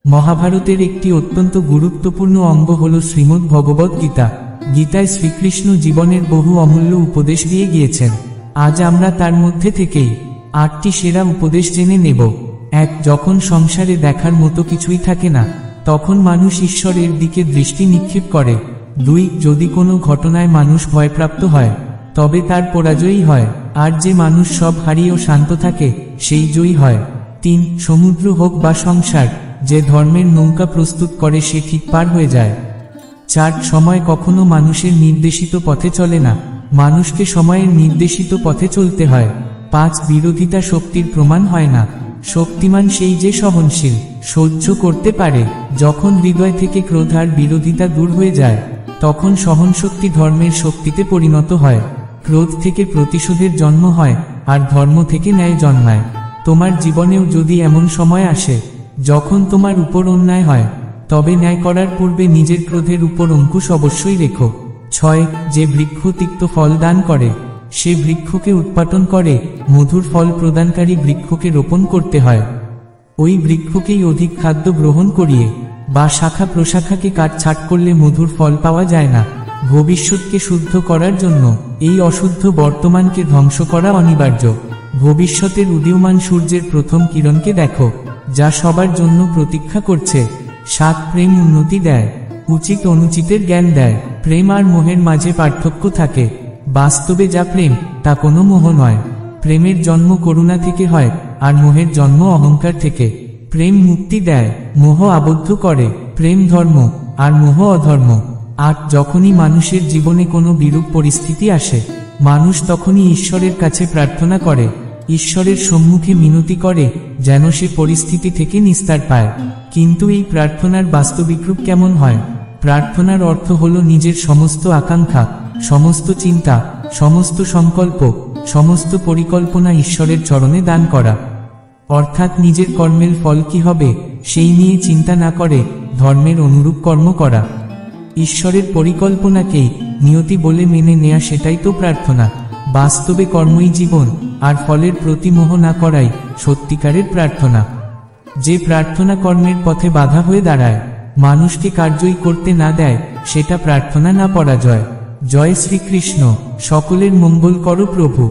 মহাভারতের একটি অত্যন্ত গুরুত্বপূর্ণ অঙ্গ হল শ্রীমদ্ ভগবদ গীতা। গীতায় শ্রীকৃষ্ণ জীবনের বহু অমূল্য উপদেশ দিয়ে গিয়েছেন। আজ আমরা তার মধ্যে থেকেই 8টি সেরা উপদেশ জেনে নেব। 1. যখন সংসারে দেখার মতো কিছুই থাকে না, তখন মানুষ ঈশ্বরের দিকে দৃষ্টি নিক্ষেপ করে। 2. যদি কোনো ঘটনায় মানুষ ভয়প্রাপ্ত হয়, তবে তার পরাজয়ই হয়, আর যে মানুষ সব হারিয়েও শান্ত থাকে, সেই জয়ী হয়। 3. সমুদ্র হোক বা সংসার, যে ধর্মের নৌকা প্রস্তুত করে সে ঠিক পার হয়ে যায়। 4. সময় কখনো মানুষের নির্দেশিত পথে চলে না, মানুষকে সময়ের নির্দেশিত পথে চলতে হয়। 5. বিরোধিতা শক্তির প্রমাণ হয় না, শক্তিমান সেই যে সহনশীল, সহ্য করতে পারে। যখন হৃদয় থেকে ক্রোধ আর বিরোধিতা দূর হয়ে যায়, তখন সহনশক্তি ধর্মের শক্তিতে পরিণত হয়। ক্রোধ থেকে প্রতিশোধের জন্ম হয়, আর ধর্ম থেকে ন্যায় জন্মায়। তোমার জীবনেও যদি এমন সময় আসে যখন তোমার উপর অন্যায় হয়, তবে ন্যায় করার পূর্বে নিজের ক্রোধের উপর অঙ্কুশ অবশ্যই রেখো। 6. যে বৃক্ষ তিক্ত ফল দান করে, সে বৃক্ষকে উৎপাটন করে, মধুর ফল প্রদানকারী বৃক্ষকে রোপণ করতে হয়। ওই বৃক্ষকেই অধিক খাদ্য গ্রহণ করিয়ে বা শাখা প্রশাখাকে কাটছাঁট করলে মধুর ফল পাওয়া যায় না। ভবিষ্যৎকে শুদ্ধ করার জন্য এই অশুদ্ধ বর্তমানকে ধ্বংস করা অনিবার্য। ভবিষ্যতের উদীয়মান সূর্যের প্রথম কিরণকে দেখো, যা সবার জন্য প্রতীক্ষা করছে। 7. প্রেম উন্নতি দেয়, উচিত অনুচিতের জ্ঞান দেয়। প্রেম আর মোহের মাঝে পার্থক্য থাকে, বাস্তবে যা প্রেম তা কোনো মোহ নয়। প্রেমের জন্ম করুণা থেকে হয়, আর মোহের জন্ম অহংকার থেকে। প্রেম মুক্তি দেয়, মোহ আবদ্ধ করে। প্রেম ধর্ম, আর মোহ অধর্ম। 8. যখনই মানুষের জীবনে কোনো বিরূপ পরিস্থিতি আসে, মানুষ তখনই ঈশ্বরের কাছে প্রার্থনা করে, ঈশ্বরের সম্মুখে মিনতি করে, যেন সে পরিস্থিতি থেকে নিস্তার পায়। কিন্তু এই প্রার্থনার বাস্তবিক রূপ কেমন হয়? প্রার্থনার অর্থ হল নিজের সমস্ত আকাঙ্ক্ষা, সমস্ত চিন্তা, সমস্ত সংকল্প, সমস্ত পরিকল্পনা ঈশ্বরের চরণে দান করা। অর্থাৎ নিজের কর্মের ফল কি হবে সেই নিয়ে চিন্তা না করে ধর্মের অনুরূপ কর্ম করা। ঈশ্বরের পরিকল্পনাকেই নিয়তি বলে মেনে নেয়া, সেটাই তো প্রার্থনা। বাস্তবে কর্মই জীবন, আর ফলের প্রতি মোহ না করাই সত্যিকারের প্রার্থনা। যে প্রার্থনা কর্মের পথে বাধা হয়ে দাঁড়ায়, মানুষকে কার্যই করতে না দেয়, সেটা প্রার্থনা না পরাজয়। জয় শ্রীকৃষ্ণ। সকলের মঙ্গল করো প্রভু।